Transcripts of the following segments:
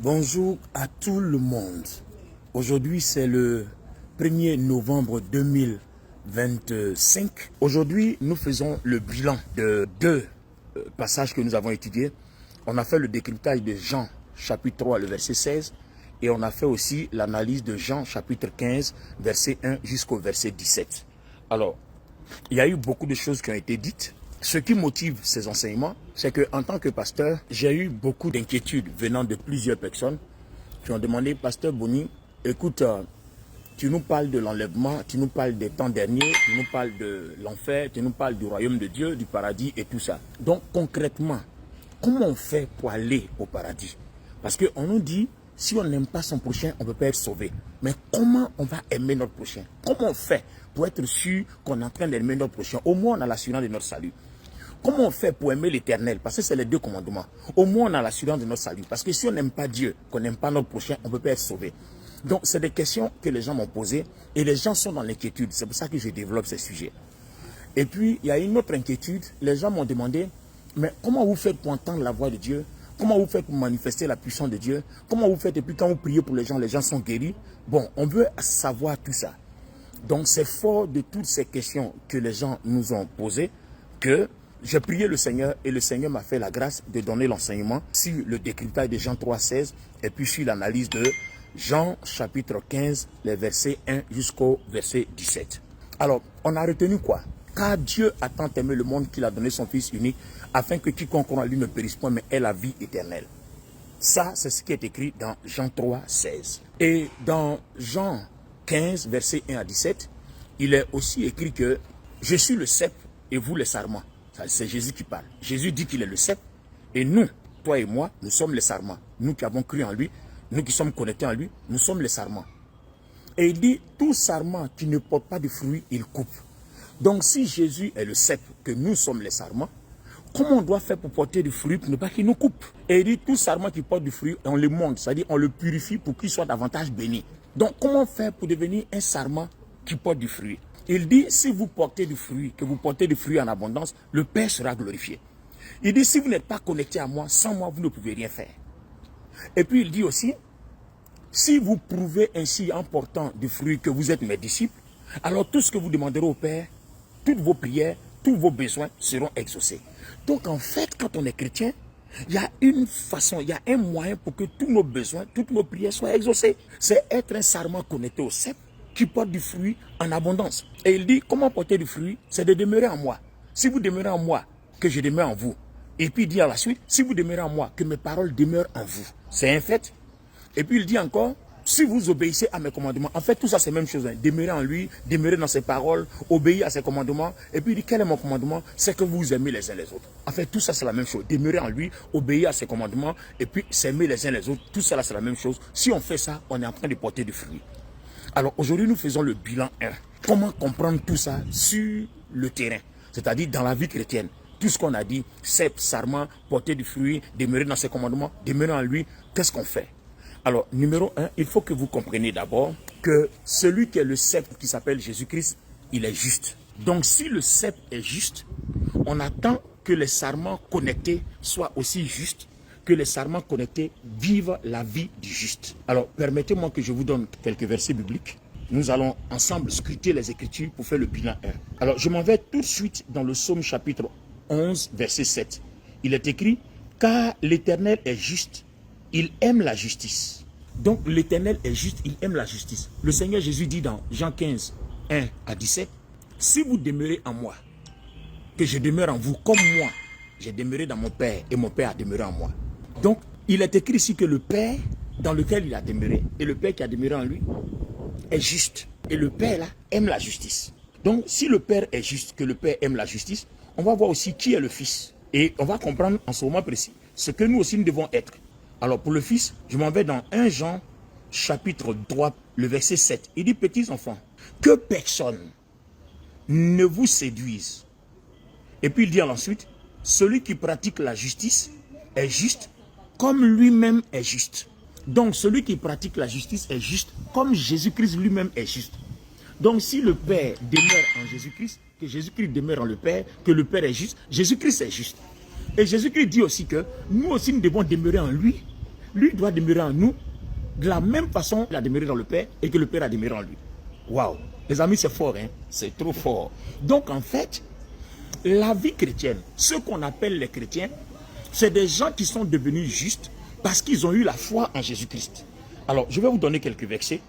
Bonjour à tout le monde. Aujourd'hui, c'est le 1er novembre 2025. Aujourd'hui, nous faisons le bilan de deux passages que nous avons étudiés. On a fait le décryptage de Jean, chapitre 3, le verset 16. Et on a fait aussi l'analyse de Jean, chapitre 15, verset 1 jusqu'au verset 17. Alors, il y a eu beaucoup de choses qui ont été dites. Ce qui motive ces enseignements, c'est qu'en tant que pasteur, j'ai eu beaucoup d'inquiétudes venant de plusieurs personnes qui ont demandé, Pasteur Boni, écoute, tu nous parles de l'enlèvement, tu nous parles des temps derniers, tu nous parles de l'enfer, tu nous parles du royaume de Dieu, du paradis et tout ça. Donc concrètement, comment on fait pour aller au paradis? Parce qu'on nous dit, si on n'aime pas son prochain, on ne peut pas être sauvé. Mais comment on va aimer notre prochain? Comment on fait pour être sûr qu'on est en train d'aimer notre prochain? Au moins, on a l'assurance de notre salut. Comment on fait pour aimer l'éternel? Parce que c'est les deux commandements. Au moins, on a l'assurance de notre salut. Parce que si on n'aime pas Dieu, qu'on n'aime pas notre prochain, on ne peut pas être sauvé. Donc, c'est des questions que les gens m'ont posées et les gens sont dans l'inquiétude. C'est pour ça que je développe ces sujets. Et puis, il y a une autre inquiétude. Les gens m'ont demandé, mais comment vous faites pour entendre la voix de Dieu? Comment vous faites pour manifester la puissance de Dieu? Comment vous faites et puis quand vous priez pour les gens sont guéris? Bon, on veut savoir tout ça. Donc, c'est fort de toutes ces questions que les gens nous ont posées que j'ai prié le Seigneur et le Seigneur m'a fait la grâce de donner l'enseignement sur le décryptage de Jean 3,16 et puis sur l'analyse de Jean chapitre 15, les versets 1 jusqu'au verset 17. Alors, on a retenu quoi? Car Dieu a tant aimé le monde qu'il a donné son Fils unique afin que quiconque croit en lui ne périsse point mais ait la vie éternelle. Ça, c'est ce qui est écrit dans Jean 3,16. Et dans Jean 15, versets 1 à 17, il est aussi écrit que je suis le cep et vous les sarments. C'est Jésus qui parle. Jésus dit qu'il est le cep et nous, toi et moi, nous sommes les sarments. Nous qui avons cru en lui, nous qui sommes connectés en lui, nous sommes les sarments. Et il dit, tout sarment qui ne porte pas de fruits, il coupe. Donc si Jésus est le cep, que nous sommes les sarments, comment on doit faire pour porter du fruit pour ne pas qu'il nous coupe? Et il dit, tout sarment qui porte du fruit, on le monte, c'est-à-dire on le purifie pour qu'il soit davantage béni. Donc comment faire pour devenir un sarment qui porte du fruit? Il dit, si vous portez du fruit, que vous portez du fruit en abondance, le Père sera glorifié. Il dit, si vous n'êtes pas connecté à moi, sans moi, vous ne pouvez rien faire. Et puis il dit aussi, si vous prouvez ainsi en portant du fruit que vous êtes mes disciples, alors tout ce que vous demanderez au Père, toutes vos prières, tous vos besoins seront exaucés. Donc en fait, quand on est chrétien, il y a une façon, il y a un moyen pour que tous nos besoins, toutes nos prières soient exaucées. C'est être un sarment connecté au cep qui porte du fruit en abondance. Et il dit, comment porter du fruit? C'est de demeurer en moi. Si vous demeurez en moi, que je demeure en vous. Et puis il dit à la suite, si vous demeurez en moi, que mes paroles demeurent en vous. C'est un fait. Et puis il dit encore, si vous obéissez à mes commandements, en fait tout ça c'est la même chose, hein. Demeurer en lui, demeurer dans ses paroles, obéir à ses commandements. Et puis il dit, quel est mon commandement? C'est que vous aimez les uns les autres. En fait tout ça c'est la même chose, demeurer en lui, obéir à ses commandements, et puis s'aimer les uns les autres, tout ça c'est la même chose. Si on fait ça, on est en train de porter du fruit. Alors aujourd'hui nous faisons le bilan 1. Comment comprendre tout ça sur le terrain, c'est-à-dire dans la vie chrétienne? Tout ce qu'on a dit, cep, sarment, porter du fruit, demeurer dans ses commandements, demeurer en lui, qu'est-ce qu'on fait? Alors, numéro 1, il faut que vous compreniez d'abord que celui qui est le cep, qui s'appelle Jésus-Christ, il est juste. Donc, si le cep est juste, on attend que les sarments connectés soient aussi justes, que les sarments connectés vivent la vie du juste. Alors, permettez-moi que je vous donne quelques versets bibliques. Nous allons ensemble scruter les Écritures pour faire le bilan 1. Alors, je m'en vais tout de suite dans le psaume chapitre 11, verset 7. Il est écrit, car l'Éternel est juste, il aime la justice. Donc l'Éternel est juste, il aime la justice. Le Seigneur Jésus dit dans Jean 15, 1 à 17, si vous demeurez en moi, que je demeure en vous, comme moi, j'ai demeuré dans mon Père et mon Père a demeuré en moi. Donc il est écrit ici que le Père dans lequel il a demeuré et le Père qui a demeuré en lui est juste. Et le Père là aime la justice. Donc si le Père est juste, que le Père aime la justice, on va voir aussi qui est le Fils. Et on va comprendre en ce moment précis ce que nous aussi nous devons être. Alors pour le Fils, je m'en vais dans 1 Jean chapitre 3, le verset 7. Il dit, petits enfants, que personne ne vous séduise. Et puis il dit ensuite, celui qui pratique la justice est juste comme lui-même est juste. Donc celui qui pratique la justice est juste comme Jésus-Christ lui-même est juste. Donc si le Père demeure en Jésus-Christ, que Jésus-Christ demeure en le Père, que le Père est juste, Jésus-Christ est juste. Et Jésus-Christ dit aussi que nous aussi nous devons demeurer en lui, lui doit demeurer en nous de la même façon qu'il a demeuré dans le Père et que le Père a demeuré en lui. Waouh! Les amis, c'est fort, hein? C'est trop fort. Donc, en fait, la vie chrétienne, ce qu'on appelle les chrétiens, c'est des gens qui sont devenus justes parce qu'ils ont eu la foi en Jésus-Christ. Alors, je vais vous donner quelques versets.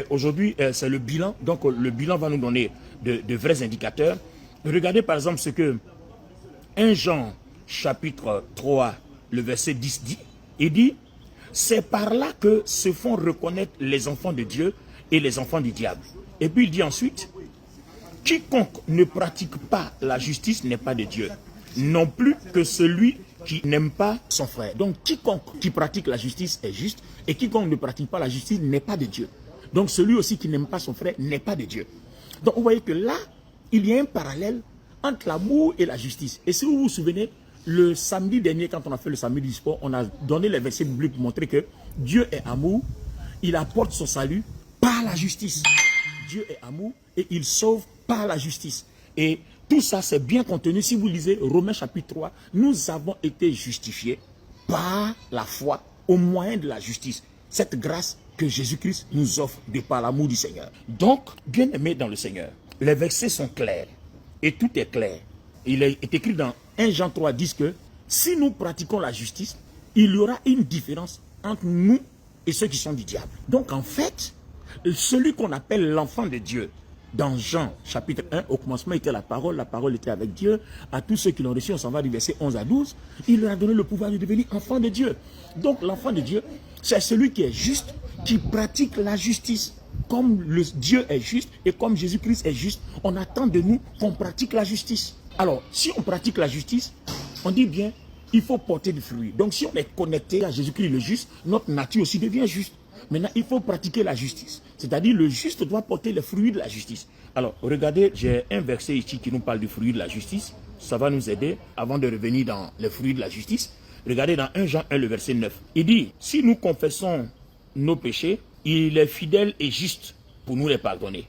Aujourd'hui, c'est le bilan. Donc, le bilan va nous donner de vrais indicateurs. Regardez par exemple ce que 1 Jean, chapitre 3, le verset 10 dit. Il dit, c'est par là que se font reconnaître les enfants de Dieu et les enfants du diable. Et puis il dit ensuite, quiconque ne pratique pas la justice n'est pas de Dieu, non plus que celui qui n'aime pas son frère. Donc quiconque qui pratique la justice est juste, et quiconque ne pratique pas la justice n'est pas de Dieu. Donc celui aussi qui n'aime pas son frère n'est pas de Dieu. Donc vous voyez que là, il y a un parallèle entre l'amour et la justice. Et si vous vous souvenez, le samedi dernier, quand on a fait le samedi du sport, on a donné les versets bibliques pour montrer que Dieu est amour, il apporte son salut par la justice. Dieu est amour et il sauve par la justice. Et tout ça, c'est bien contenu. Si vous lisez Romains chapitre 3, nous avons été justifiés par la foi au moyen de la justice. Cette grâce que Jésus-Christ nous offre de par l'amour du Seigneur. Donc, bien aimés dans le Seigneur, les versets sont clairs et tout est clair. Il est écrit dans 1 Jean 3, 10 que si nous pratiquons la justice, il y aura une différence entre nous et ceux qui sont du diable. Donc en fait, celui qu'on appelle l'enfant de Dieu, dans Jean chapitre 1, au commencement était la parole était avec Dieu. À tous ceux qui l'ont reçu, on s'en va du verset 11 à 12, il leur a donné le pouvoir de devenir enfant de Dieu. Donc l'enfant de Dieu, c'est celui qui est juste, qui pratique la justice. Comme le Dieu est juste et comme Jésus-Christ est juste, on attend de nous qu'on pratique la justice. Alors, si on pratique la justice, on dit bien, il faut porter du fruit. Donc, si on est connecté à Jésus-Christ le juste, notre nature aussi devient juste. Maintenant, il faut pratiquer la justice. C'est-à-dire, le juste doit porter les fruits de la justice. Alors, regardez, j'ai un verset ici qui nous parle du fruit de la justice. Ça va nous aider avant de revenir dans les fruits de la justice. Regardez dans 1 Jean 1, le verset 9. Il dit, si nous confessons nos péchés, il est fidèle et juste pour nous les pardonner.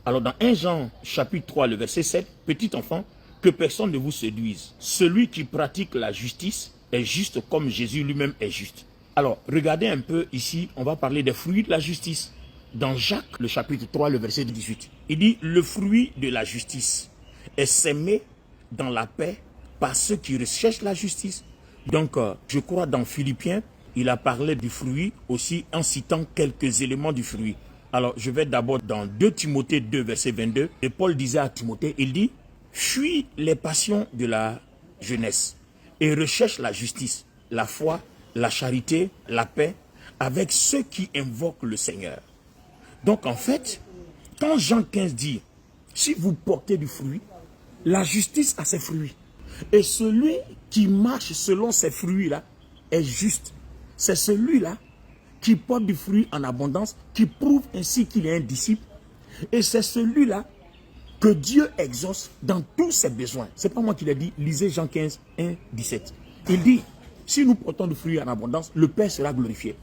Alors, dans 1 Jean chapitre 3, le verset 7, petit enfant, que personne ne vous séduise. Celui qui pratique la justice est juste comme Jésus lui-même est juste. Alors, regardez un peu ici, on va parler des fruits de la justice. Dans Jacques, le chapitre 3, le verset 18, il dit, le fruit de la justice est s'aimer dans la paix par ceux qui recherchent la justice. Donc, je crois dans Philippiens, il a parlé du fruit aussi en citant quelques éléments du fruit. Alors, je vais d'abord dans 2 Timothée 2, verset 22, et Paul disait à Timothée, il dit, fuis les passions de la jeunesse et recherche la justice, la foi, la charité, la paix avec ceux qui invoquent le Seigneur. Donc en fait, quand Jean 15 dit, si vous portez du fruit, la justice a ses fruits. Et celui qui marche selon ces fruits-là est juste. C'est celui-là qui porte du fruit en abondance, qui prouve ainsi qu'il est un disciple. Et c'est celui-là que Dieu exauce dans tous ses besoins. Ce n'est pas moi qui l'ai dit, lisez Jean 15, 1, 17. Il dit, si nous portons du fruit en abondance, le Père sera glorifié.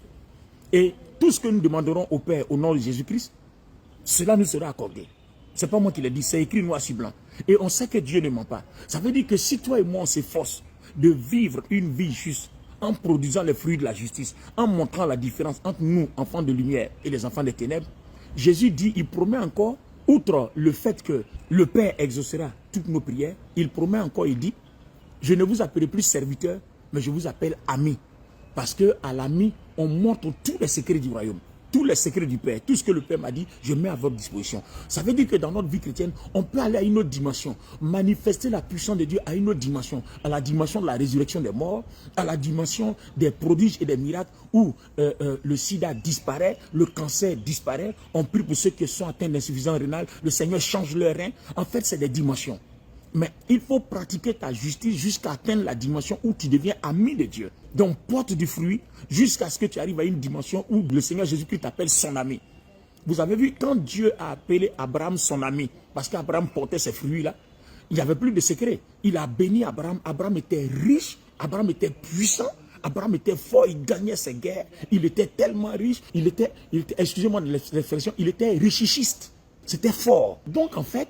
Et tout ce que nous demanderons au Père au nom de Jésus-Christ, cela nous sera accordé. Ce n'est pas moi qui l'ai dit, c'est écrit noir sur blanc. Et on sait que Dieu ne ment pas. Ça veut dire que si toi et moi on s'efforce de vivre une vie juste, en produisant les fruits de la justice, en montrant la différence entre nous, enfants de lumière, et les enfants des ténèbres, Jésus dit, il promet encore, outre le fait que le Père exaucera toutes nos prières, il promet encore, il dit, je ne vous appellerai plus serviteur, mais je vous appelle ami. Parce qu'à l'ami, on montre tous les secrets du royaume, tous les secrets du Père, tout ce que le Père m'a dit, je mets à votre disposition. Ça veut dire que dans notre vie chrétienne, on peut aller à une autre dimension, manifester la puissance de Dieu à une autre dimension, à la dimension de la résurrection des morts, à la dimension des prodiges et des miracles où le sida disparaît, le cancer disparaît, on prie pour ceux qui sont atteints d'insuffisance rénale, le Seigneur change leur rein. En fait, c'est des dimensions. Mais il faut pratiquer ta justice jusqu'à atteindre la dimension où tu deviens ami de Dieu. Donc porte du fruit jusqu'à ce que tu arrives à une dimension où le Seigneur Jésus-Christ t'appelle son ami. Vous avez vu, quand Dieu a appelé Abraham son ami, parce qu'Abraham portait ses fruits-là, il n'y avait plus de secret. Il a béni Abraham. Abraham était riche, Abraham était puissant, Abraham était fort, il gagnait ses guerres. Il était tellement riche, il était excusez-moi de l'expression, il était richichiste. C'était fort. Donc en fait,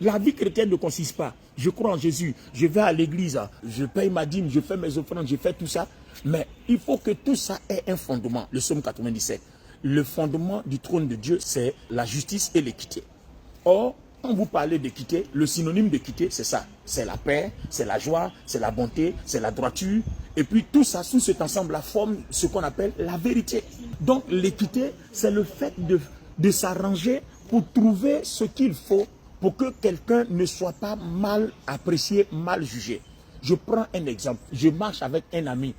la vie chrétienne ne consiste pas je crois en Jésus, je vais à l'église, je paye ma dîme, je fais mes offrandes, je fais tout ça. Mais il faut que tout ça ait un fondement. Le psaume 97. Le fondement du trône de Dieu, c'est la justice et l'équité. Or, quand vous parlez d'équité, le synonyme d'équité, c'est ça. C'est la paix, c'est la joie, c'est la bonté, c'est la droiture. Et puis tout ça, sous cet ensemble-là, forme ce qu'on appelle la vérité. Donc l'équité, c'est le fait de s'arranger pour trouver ce qu'il faut pour que quelqu'un ne soit pas mal apprécié, mal jugé. Je prends un exemple. Je marche avec un ami.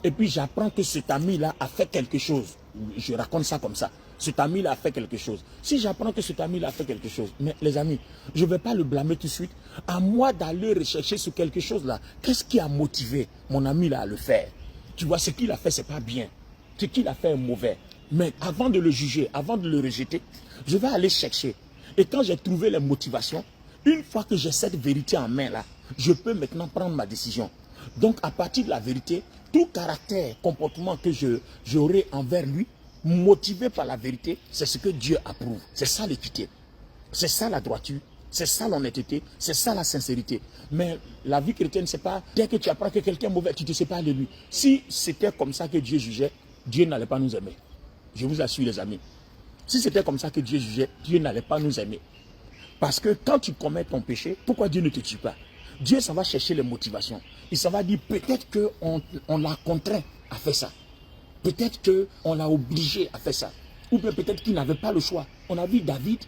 Et puis j'apprends que cet ami-là a fait quelque chose. Je raconte ça comme ça. Cet ami-là a fait quelque chose. Si j'apprends que cet ami-là a fait quelque chose, mais les amis, je ne vais pas le blâmer tout de suite. À moi d'aller rechercher ce quelque chose-là. Qu'est-ce qui a motivé mon ami-là à le faire? Tu vois, ce qu'il a fait, ce n'est pas bien. Ce qu'il a fait est mauvais. Mais avant de le juger, avant de le rejeter, je vais aller chercher. Et quand j'ai trouvé les motivations, une fois que j'ai cette vérité en main là, je peux maintenant prendre ma décision. Donc à partir de la vérité, tout caractère, comportement que j'aurai envers lui, motivé par la vérité, c'est ce que Dieu approuve. C'est ça l'équité. C'est ça la droiture. C'est ça l'honnêteté. C'est ça la sincérité. Mais la vie chrétienne, c'est pas dès que tu apprends que quelqu'un est mauvais, tu te sépares de lui. Si c'était comme ça que Dieu jugeait, Dieu n'allait pas nous aimer. Je vous assure les amis. Si c'était comme ça que Dieu jugeait, Dieu n'allait pas nous aimer. Parce que quand tu commets ton péché, pourquoi Dieu ne te tue pas? Dieu s'en va chercher les motivations. Il s'en va dire peut-être qu'on l'a contraint à faire ça. Peut-être qu'on l'a obligé à faire ça. Ou bien peut-être qu'il n'avait pas le choix. On a vu David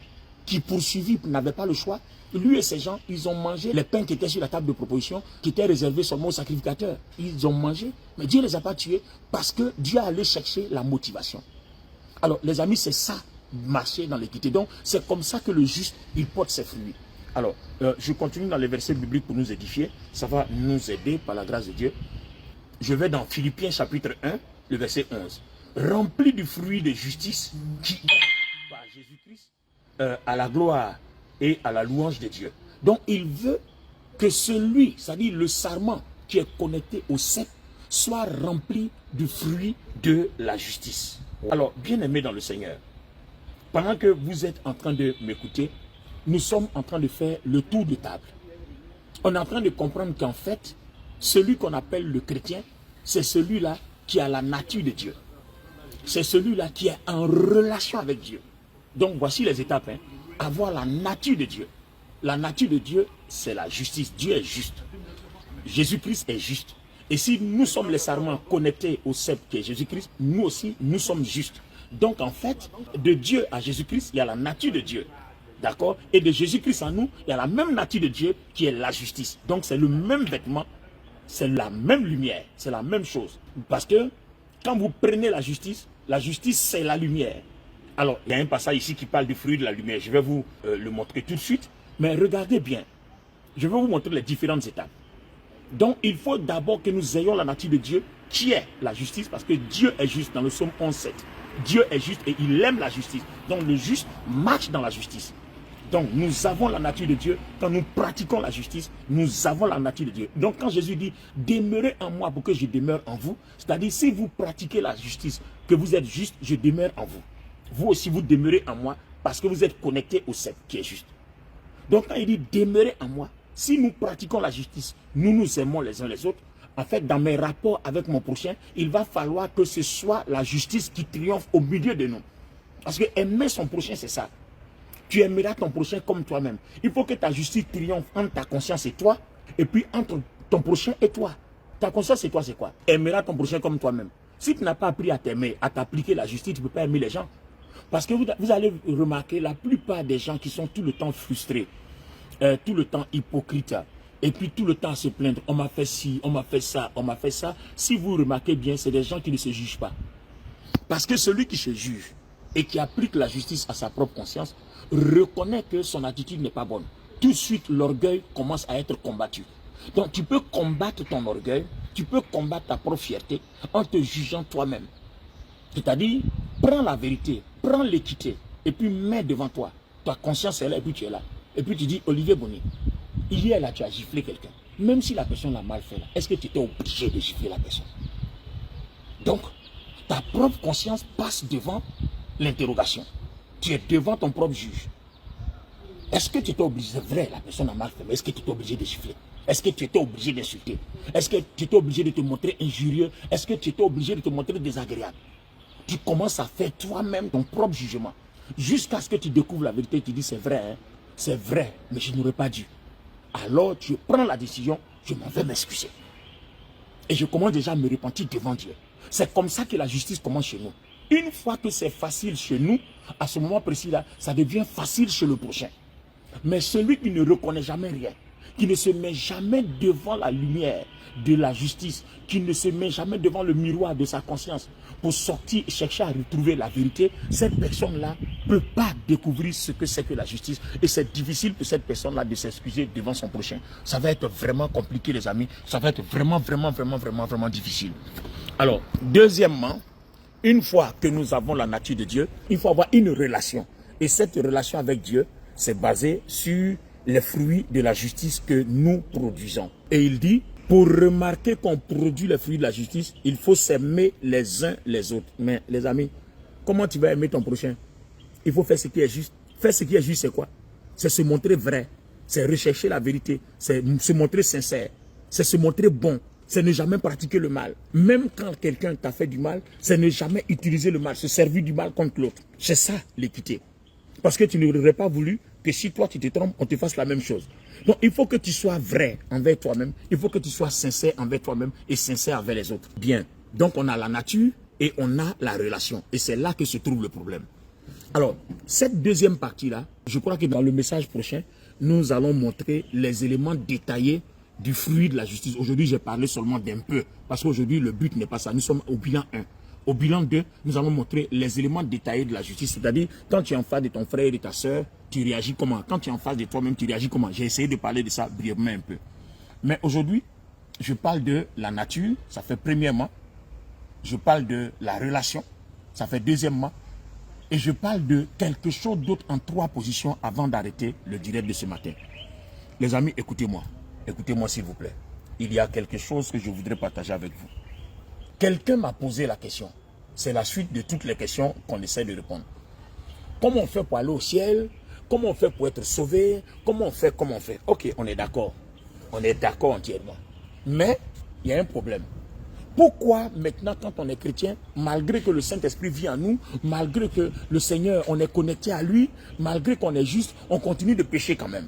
qui poursuivit, n'avait pas le choix. Lui et ses gens, ils ont mangé les pains qui étaient sur la table de proposition, qui étaient réservés seulement aux sacrificateurs. Ils ont mangé, mais Dieu ne les a pas tués parce que Dieu allait chercher la motivation. Alors les amis, c'est ça, marcher dans l'équité. Donc c'est comme ça que le juste, il porte ses fruits. Alors, je continue dans les versets bibliques pour nous édifier. Ça va nous aider par la grâce de Dieu. Je vais dans Philippiens chapitre 1, le verset 11. Rempli du fruit de justice qui est par Jésus-Christ à la gloire et à la louange de Dieu. Donc, il veut que celui, c'est-à-dire le sarment qui est connecté au sceptre, soit rempli du fruit de la justice. Alors, bien-aimés dans le Seigneur, pendant que vous êtes en train de m'écouter, nous sommes en train de faire le tour de table. On est en train de comprendre qu'en fait, celui qu'on appelle le chrétien, c'est celui-là qui a la nature de Dieu. C'est celui-là qui est en relation avec Dieu. Donc voici les étapes. Hein. Avoir la nature de Dieu. La nature de Dieu, c'est la justice. Dieu est juste. Jésus-Christ est juste. Et si nous sommes les sarments connectés au sceptre qui est Jésus-Christ, nous aussi, nous sommes justes. Donc en fait, de Dieu à Jésus-Christ, il y a la nature de Dieu. D'accord? Et de Jésus-Christ en nous, il y a la même nature de Dieu qui est la justice. Donc c'est le même vêtement, c'est la même lumière, c'est la même chose. Parce que quand vous prenez la justice c'est la lumière. Alors il y a un passage ici qui parle du fruit de la lumière. Je vais vous le montrer tout de suite. Mais regardez bien, je vais vous montrer les différentes étapes. Donc il faut d'abord que nous ayons la nature de Dieu qui est la justice, parce que Dieu est juste dans le psaume 11:7. Dieu est juste et il aime la justice. Donc le juste marche dans la justice. Donc nous avons la nature de Dieu. Quand nous pratiquons la justice, nous avons la nature de Dieu. Donc quand Jésus dit « Demeurez en moi pour que je demeure en vous », c'est-à-dire si vous pratiquez la justice, que vous êtes juste, je demeure en vous. Vous aussi vous demeurez en moi parce que vous êtes connectés au sceptre qui est juste. Donc quand il dit « Demeurez en moi », si nous pratiquons la justice, nous nous aimons les uns les autres. En fait, dans mes rapports avec mon prochain, il va falloir que ce soit la justice qui triomphe au milieu de nous. Parce que aimer son prochain, c'est ça. Tu aimeras ton prochain comme toi-même. Il faut que ta justice triomphe entre ta conscience et toi, et puis entre ton prochain et toi. Ta conscience et toi, c'est quoi? Aimeras ton prochain comme toi-même. Si tu n'as pas appris à t'aimer, à t'appliquer la justice, tu ne peux pas aimer les gens. Parce que vous allez remarquer, la plupart des gens qui sont tout le temps frustrés, tout le temps hypocrites, et puis tout le temps à se plaindre, on m'a fait ci, on m'a fait ça, on m'a fait ça. Si vous remarquez bien, c'est des gens qui ne se jugent pas. Parce que celui qui se juge et qui applique la justice à sa propre conscience, reconnaît que son attitude n'est pas bonne. Tout de suite, l'orgueil commence à être combattu. Donc tu peux combattre ton orgueil, tu peux combattre ta propre fierté en te jugeant toi-même. C'est-à-dire, prends la vérité, prends l'équité, et puis mets devant toi. Ta conscience est là, et puis tu es là. Et puis tu dis, Olivier Bonny, hier là, tu as giflé quelqu'un. Même si la personne l'a mal fait là, est-ce que tu étais obligé de gifler la personne? Donc, ta propre conscience passe devant l'interrogation. Tu es devant ton propre juge. Est-ce que tu étais obligé, c'est vrai, la personne a mal fait, mais est-ce que tu étais obligé de siffler? Est-ce que tu étais obligé d'insulter? Est-ce que tu étais obligé de te montrer injurieux? Est-ce que tu étais obligé de te montrer désagréable? Tu commences à faire toi-même ton propre jugement. Jusqu'à ce que tu découvres la vérité, tu dis c'est vrai, hein? C'est vrai, mais je n'aurais pas dû. Alors tu prends la décision, je m'en vais m'excuser. Et je commence déjà à me repentir devant Dieu. C'est comme ça que la justice commence chez nous. Une fois que c'est facile chez nous, à ce moment précis-là, ça devient facile chez le prochain. Mais celui qui ne reconnaît jamais rien, qui ne se met jamais devant la lumière de la justice, qui ne se met jamais devant le miroir de sa conscience pour sortir et chercher à retrouver la vérité, cette personne-là ne peut pas découvrir ce que c'est que la justice. Et c'est difficile pour cette personne-là de s'excuser devant son prochain. Ça va être vraiment compliqué, les amis. Ça va être vraiment difficile. Alors, deuxièmement, une fois que nous avons la nature de Dieu, il faut avoir une relation. Et cette relation avec Dieu, c'est basé sur les fruits de la justice que nous produisons. Et il dit, pour remarquer qu'on produit les fruits de la justice, il faut s'aimer les uns les autres. Mais les amis, comment tu vas aimer ton prochain? Il faut faire ce qui est juste. Faire ce qui est juste, c'est quoi? C'est se montrer vrai. C'est rechercher la vérité. C'est se montrer sincère. C'est se montrer bon. C'est ne jamais pratiquer le mal. Même quand quelqu'un t'a fait du mal, c'est ne jamais utiliser le mal, se servir du mal contre l'autre. C'est ça l'équité. Parce que tu n'aurais pas voulu que si toi tu te trompes, on te fasse la même chose. Donc il faut que tu sois vrai envers toi-même. Il faut que tu sois sincère envers toi-même et sincère envers les autres. Bien. Donc on a la nature et on a la relation. Et c'est là que se trouve le problème. Alors, cette deuxième partie-là, je crois que dans le message prochain, nous allons montrer les éléments détaillés du fruit de la justice. Aujourd'hui, j'ai parlé seulement d'un peu. Parce qu'aujourd'hui, le but n'est pas ça. Nous sommes au bilan 1. Au bilan 2, nous allons montrer les éléments détaillés de la justice. C'est-à-dire, quand tu es en face de ton frère et de ta soeur, tu réagis comment? Quand tu es en face de toi-même, tu réagis comment? J'ai essayé de parler de ça brièvement un peu. Mais aujourd'hui, je parle de la nature, ça fait premièrement. Je parle de la relation, ça fait deuxièmement. Et je parle de quelque chose d'autre en 3 positions avant d'arrêter le direct de ce matin. Les amis, écoutez-moi. Écoutez-moi s'il vous plaît. Il y a quelque chose que je voudrais partager avec vous. Quelqu'un m'a posé la question. C'est la suite de toutes les questions qu'on essaie de répondre. Comment on fait pour aller au ciel? Comment on fait pour être sauvé? Comment on fait? Ok, on est d'accord. On est d'accord entièrement. Mais, il y a un problème. Pourquoi maintenant, quand on est chrétien, malgré que le Saint-Esprit vit en nous, malgré que le Seigneur, on est connecté à lui, malgré qu'on est juste, on continue de pécher quand même?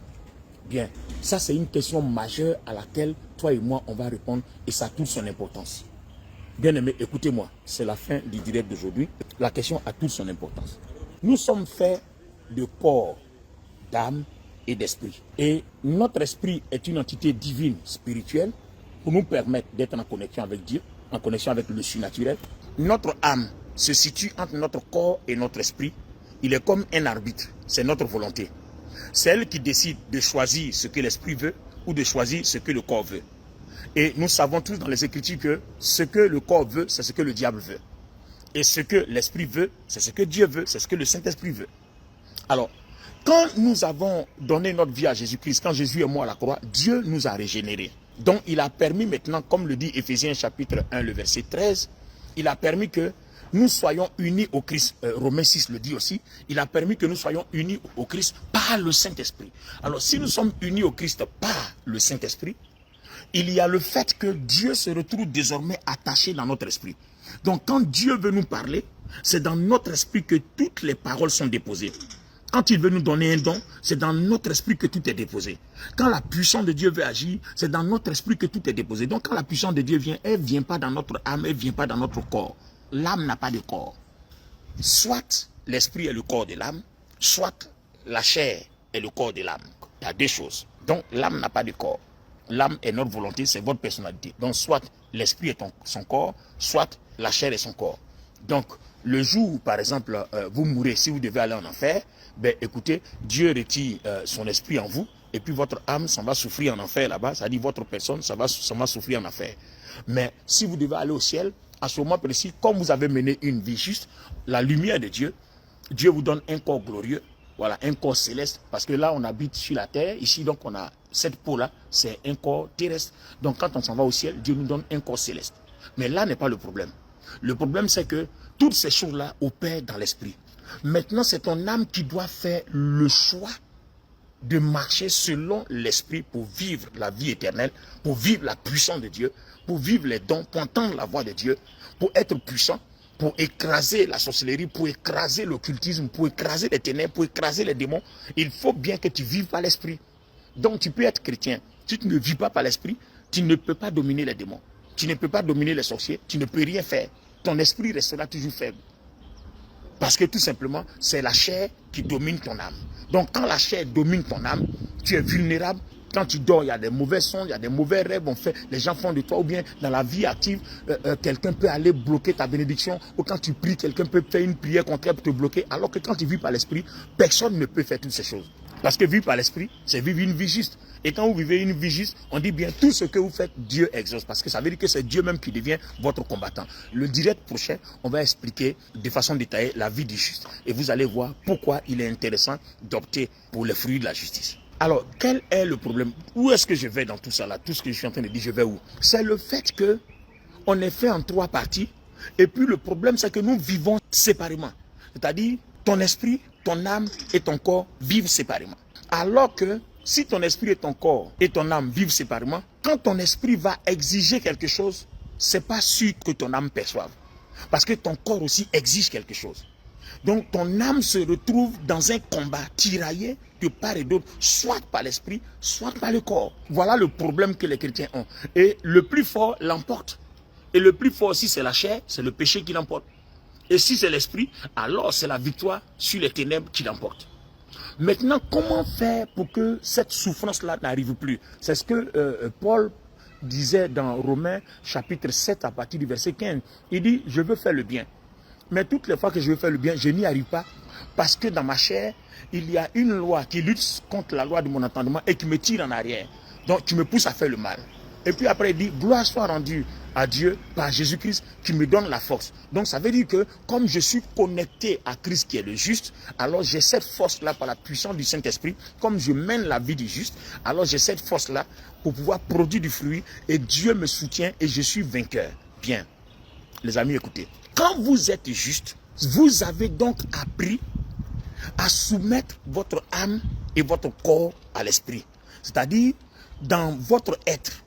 Bien, ça c'est une question majeure à laquelle toi et moi, on va répondre et ça a toute son importance. Bien aimé, écoutez-moi, c'est la fin du direct d'aujourd'hui. La question a toute son importance. Nous sommes faits de corps, d'âme et d'esprit. Et notre esprit est une entité divine, spirituelle, pour nous permettre d'être en connexion avec Dieu, en connexion avec le surnaturel. Notre âme se situe entre notre corps et notre esprit. Il est comme un arbitre, c'est notre volonté. C'est elle qui décide de choisir ce que l'esprit veut ou de choisir ce que le corps veut. Et nous savons tous dans les Écritures que ce que le corps veut, c'est ce que le diable veut. Et ce que l'esprit veut, c'est ce que Dieu veut, c'est ce que le Saint-Esprit veut. Alors, quand nous avons donné notre vie à Jésus-Christ, quand Jésus est mort à la croix, Dieu nous a régénérés. Donc, il a permis maintenant, comme le dit Éphésiens chapitre 1, le verset 13, il a permis que nous soyons unis au Christ. Romains 6 le dit aussi. Il a permis que nous soyons unis au Christ par le Saint-Esprit. Alors, si nous sommes unis au Christ par le Saint-Esprit, il y a le fait que Dieu se retrouve désormais attaché dans notre esprit. Donc, quand Dieu veut nous parler, c'est dans notre esprit que toutes les paroles sont déposées. Quand il veut nous donner un don, c'est dans notre esprit que tout est déposé. Quand la puissance de Dieu veut agir, c'est dans notre esprit que tout est déposé. Donc, quand la puissance de Dieu vient, elle ne vient pas dans notre âme, elle ne vient pas dans notre corps. L'âme n'a pas de corps. Soit l'esprit est le corps de l'âme, soit la chair est le corps de l'âme. Il y a 2 choses. Donc, l'âme n'a pas de corps. L'âme est notre volonté, c'est votre personnalité. Donc, soit l'esprit est son corps, soit la chair est son corps. Donc, le jour où, par exemple, vous mourrez, si vous devez aller en enfer, ben, écoutez, Dieu retire son esprit en vous, et puis votre âme s'en va souffrir en enfer là-bas, c'est-à-dire votre personne, ça va souffrir en enfer. Mais si vous devez aller au ciel, à ce moment précis, comme vous avez mené une vie juste, la lumière de Dieu, Dieu vous donne un corps glorieux, voilà, un corps céleste, parce que là, on habite sur la terre, ici, donc, on a cette peau-là, c'est un corps terrestre. Donc, quand on s'en va au ciel, Dieu nous donne un corps céleste. Mais là n'est pas le problème. Le problème, c'est que toutes ces choses-là opèrent dans l'esprit. Maintenant, c'est ton âme qui doit faire le choix de marcher selon l'esprit pour vivre la vie éternelle, pour vivre la puissance de Dieu, pour vivre les dons, pour entendre la voix de Dieu, pour être puissant, pour écraser la sorcellerie, pour écraser l'occultisme, pour écraser les ténèbres, pour écraser les démons. Il faut bien que tu vives par l'esprit. Donc tu peux être chrétien. Si tu ne vis pas par l'esprit, tu ne peux pas dominer les démons. Tu ne peux pas dominer les sorciers. Tu ne peux rien faire. Ton esprit restera toujours faible. Parce que tout simplement, c'est la chair qui domine ton âme. Donc quand la chair domine ton âme, tu es vulnérable. Quand tu dors, il y a des mauvais sons, il y a des mauvais rêves, les gens font de toi, ou bien dans la vie active, quelqu'un peut aller bloquer ta bénédiction, ou quand tu pries, quelqu'un peut faire une prière contraire pour te bloquer, alors que quand tu vis par l'esprit, personne ne peut faire toutes ces choses. Parce que vivre par l'esprit, c'est vivre une vie juste. Et quand vous vivez une vie juste, on dit bien tout ce que vous faites, Dieu exauce. Parce que ça veut dire que c'est Dieu même qui devient votre combattant. Le direct prochain, on va expliquer de façon détaillée la vie du juste. Et vous allez voir pourquoi il est intéressant d'opter pour les fruits de la justice. Alors, quel est le problème? Où est-ce que je vais dans tout ça là? Tout ce que je suis en train de dire, je vais où? C'est le fait que on est fait en 3 parties. Et puis le problème, c'est que nous vivons séparément. C'est-à-dire, ton esprit, ton âme et ton corps vivent séparément. Alors que si ton esprit et ton corps et ton âme vivent séparément, quand ton esprit va exiger quelque chose, c'est pas sûr que ton âme perçoive. Parce que ton corps aussi exige quelque chose. Donc ton âme se retrouve dans un combat tiraillé de part et d'autre, soit par l'esprit, soit par le corps. Voilà le problème que les chrétiens ont. Et le plus fort l'emporte. Et le plus fort, si c'est la chair, c'est le péché qui l'emporte. Et si c'est l'esprit, alors c'est la victoire sur les ténèbres qui l'emporte. Maintenant, comment faire pour que cette souffrance-là n'arrive plus? C'est ce que Paul disait dans Romains chapitre 7 à partir du verset 15. Il dit, je veux faire le bien. Mais toutes les fois que je veux faire le bien, je n'y arrive pas. Parce que dans ma chair, il y a une loi qui lutte contre la loi de mon entendement et qui me tire en arrière. Donc, tu me pousses à faire le mal. Et puis après, il dit, gloire soit rendue à Dieu par Jésus-Christ qui me donne la force. Donc, ça veut dire que comme je suis connecté à Christ qui est le juste, alors j'ai cette force-là par la puissance du Saint-Esprit. Comme je mène la vie du juste, alors j'ai cette force-là pour pouvoir produire du fruit et Dieu me soutient et je suis vainqueur. Bien, les amis, écoutez. Quand vous êtes juste, vous avez donc appris à soumettre votre âme et votre corps à l'esprit. C'est-à-dire, dans votre être,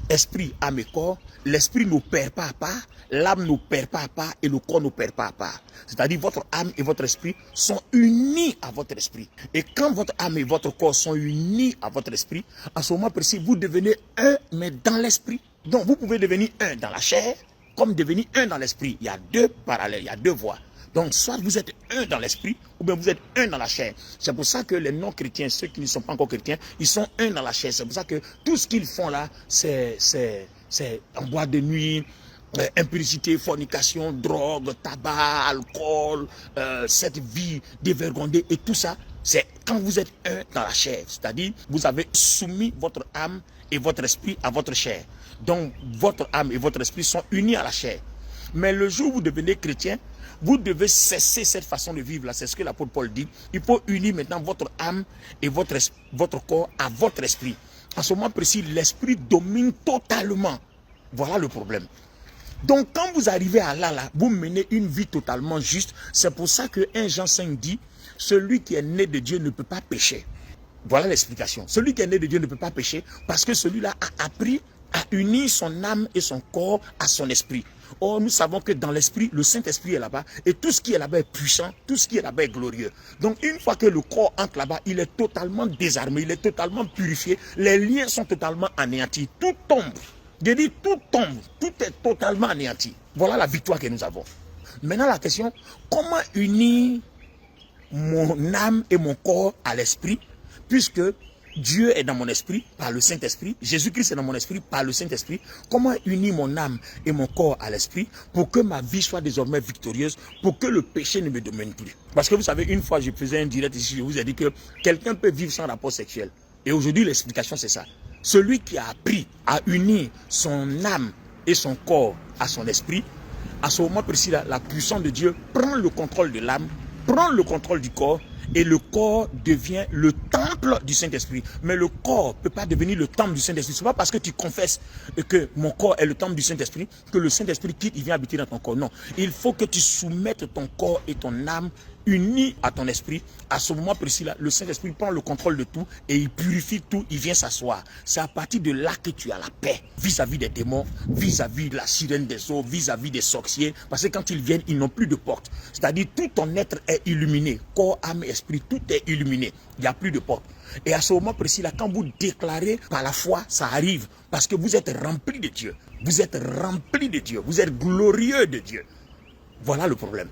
esprit, âme et corps, l'esprit ne perd pas à part, l'âme ne perd pas à part et le corps ne perd pas à part. C'est-à-dire, votre âme et votre esprit sont unis à votre esprit. Et quand votre âme et votre corps sont unis à votre esprit, à ce moment précis, vous devenez un, mais dans l'esprit. Donc, vous pouvez devenir un dans la chair, comme devenir un dans l'esprit. Il y a 2 parallèles, il y a 2 voies. Donc, soit vous êtes un dans l'esprit, ou bien vous êtes un dans la chair. C'est pour ça que les non-chrétiens, ceux qui ne sont pas encore chrétiens, ils sont un dans la chair. C'est pour ça que tout ce qu'ils font là, c'est en boîte de nuit, impudicité, fornication, drogue, tabac, alcool, cette vie dévergondée et tout ça, c'est quand vous êtes un dans la chair. C'est-à-dire, vous avez soumis votre âme et votre esprit à votre chair. Donc, votre âme et votre esprit sont unis à la chair. Mais le jour où vous devenez chrétien, vous devez cesser cette façon de vivre là. C'est ce que l'apôtre Paul dit. Il faut unir maintenant votre âme et votre corps à votre esprit. En ce moment précis, l'esprit domine totalement. Voilà le problème. Donc quand vous arrivez à là, vous menez une vie totalement juste. C'est pour ça que 1 Jean 5 dit, celui qui est né de Dieu ne peut pas pécher. Voilà l'explication. Celui qui est né de Dieu ne peut pas pécher parce que celui-là a appris à unir son âme et son corps à son esprit. Or, nous savons que dans l'esprit, le Saint-Esprit est là-bas et tout ce qui est là-bas est puissant, tout ce qui est là-bas est glorieux. Donc, une fois que le corps entre là-bas, il est totalement désarmé, il est totalement purifié, les liens sont totalement anéantis, tout tombe. Je dis tout tombe, tout est totalement anéanti. Voilà la victoire que nous avons. Maintenant, la question, comment unir mon âme et mon corps à l'esprit, puisque Dieu est dans mon esprit par le Saint-Esprit, Jésus-Christ est dans mon esprit par le Saint-Esprit. Comment unir mon âme et mon corps à l'esprit pour que ma vie soit désormais victorieuse, pour que le péché ne me domine plus? Parce que vous savez, une fois je faisais un direct ici, je vous ai dit que quelqu'un peut vivre sans rapport sexuel. Et aujourd'hui, l'explication c'est ça. Celui qui a appris à unir son âme et son corps à son esprit, à ce moment précis, la puissance de Dieu prend le contrôle de l'âme, prend le contrôle du corps, et le corps devient le temple du Saint-Esprit. Mais le corps ne peut pas devenir le temple du Saint-Esprit. Ce n'est pas parce que tu confesses que mon corps est le temple du Saint-Esprit que le Saint-Esprit quitte, il vient habiter dans ton corps. Non, il faut que tu soumettes ton corps et ton âme uni à ton esprit, à ce moment précis-là, le Saint-Esprit prend le contrôle de tout et il purifie tout, il vient s'asseoir. C'est à partir de là que tu as la paix vis-à-vis des démons, vis-à-vis de la sirène des eaux, vis-à-vis des sorciers, parce que quand ils viennent, ils n'ont plus de porte. C'est-à-dire tout ton être est illuminé, corps, âme, esprit, tout est illuminé. Il n'y a plus de porte. Et à ce moment précis-là, quand vous déclarez par la foi, ça arrive parce que vous êtes rempli de Dieu. Vous êtes rempli de Dieu. Vous êtes glorieux de Dieu. Voilà le problème.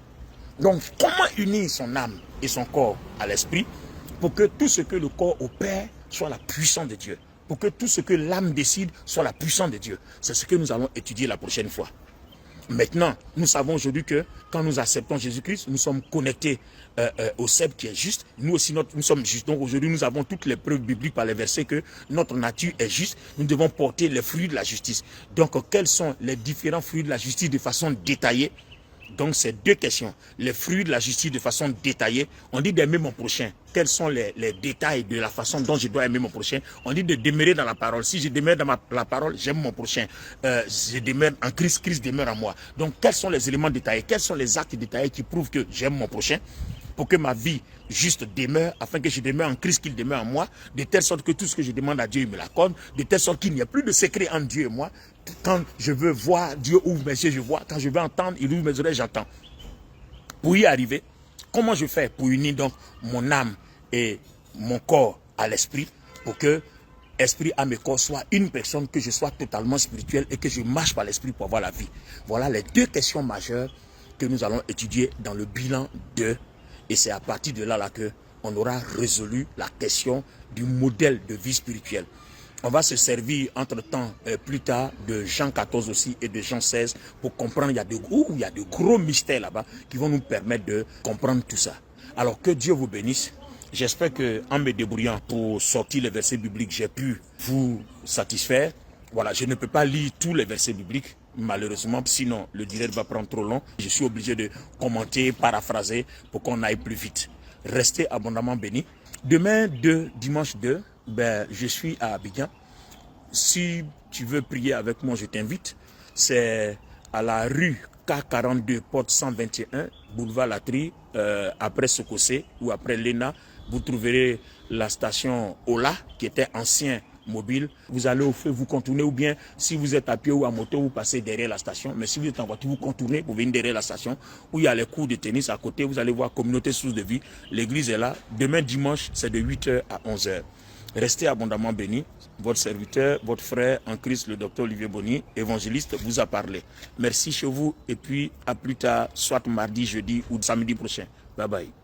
Donc, comment unir son âme et son corps à l'esprit pour que tout ce que le corps opère soit la puissance de Dieu? Pour que tout ce que l'âme décide soit la puissance de Dieu. C'est ce que nous allons étudier la prochaine fois. Maintenant, nous savons aujourd'hui que quand nous acceptons Jésus-Christ, nous sommes connectés au cèpe qui est juste. Nous aussi, nous sommes justes. Donc aujourd'hui, nous avons toutes les preuves bibliques par les versets que notre nature est juste. Nous devons porter les fruits de la justice. Donc, quels sont les différents fruits de la justice de façon détaillée? Donc, c'est deux questions. Les fruits de la justice de façon détaillée. On dit d'aimer mon prochain. Quels sont les détails de la façon dont je dois aimer mon prochain? On dit de demeurer dans la parole. Si je demeure dans la parole, j'aime mon prochain. Je demeure en Christ, Christ demeure en moi. Donc, quels sont les éléments détaillés? Quels sont les actes détaillés qui prouvent que j'aime mon prochain? Pour que ma vie juste demeure, afin que je demeure en Christ, qu'il demeure en moi, de telle sorte que tout ce que je demande à Dieu, il me l'accorde, de telle sorte qu'il n'y a plus de secret entre Dieu et moi. Quand je veux voir, Dieu ouvre mes yeux, je vois. Quand je veux entendre, il ouvre mes oreilles, j'entends. Pour y arriver, comment je fais pour unir donc mon âme et mon corps à l'esprit, pour que esprit, âme et corps soient une personne, que je sois totalement spirituel et que je marche par l'esprit pour avoir la vie? Voilà les deux questions majeures que nous allons étudier dans le bilan 2. Et c'est à partir de là que on aura résolu la question du modèle de vie spirituelle. On va se servir entre-temps, plus tard, de Jean 14 aussi et de Jean 16 pour comprendre, il y a de gros mystères là-bas qui vont nous permettre de comprendre tout ça. Alors que Dieu vous bénisse. J'espère qu'en me débrouillant pour sortir les versets bibliques, j'ai pu vous satisfaire. Voilà, je ne peux pas lire tous les versets bibliques, malheureusement, sinon le direct va prendre trop long. Je suis obligé de commenter, paraphraser pour qu'on aille plus vite. Restez abondamment bénis. Demain, dimanche 2, je suis à Abidjan. Si tu veux prier avec moi, je t'invite. C'est à la rue K42, porte 121, boulevard Latry, après Sokosé ou après Lena. Vous trouverez la station Ola, qui était ancien mobile. Vous allez au feu, vous contournez, ou bien si vous êtes à pied ou à moto, vous passez derrière la station. Mais si vous êtes en voiture, vous contournez, vous venez derrière la station où il y a les cours de tennis à côté. Vous allez voir Communauté Source de Vie. L'église est là. Demain dimanche, c'est de 8h à 11h. Restez abondamment bénis. Votre serviteur, votre frère en Christ, le docteur Olivier Bonny, évangéliste, vous a parlé. Merci chez vous et puis à plus tard, soit mardi, jeudi ou samedi prochain. Bye bye.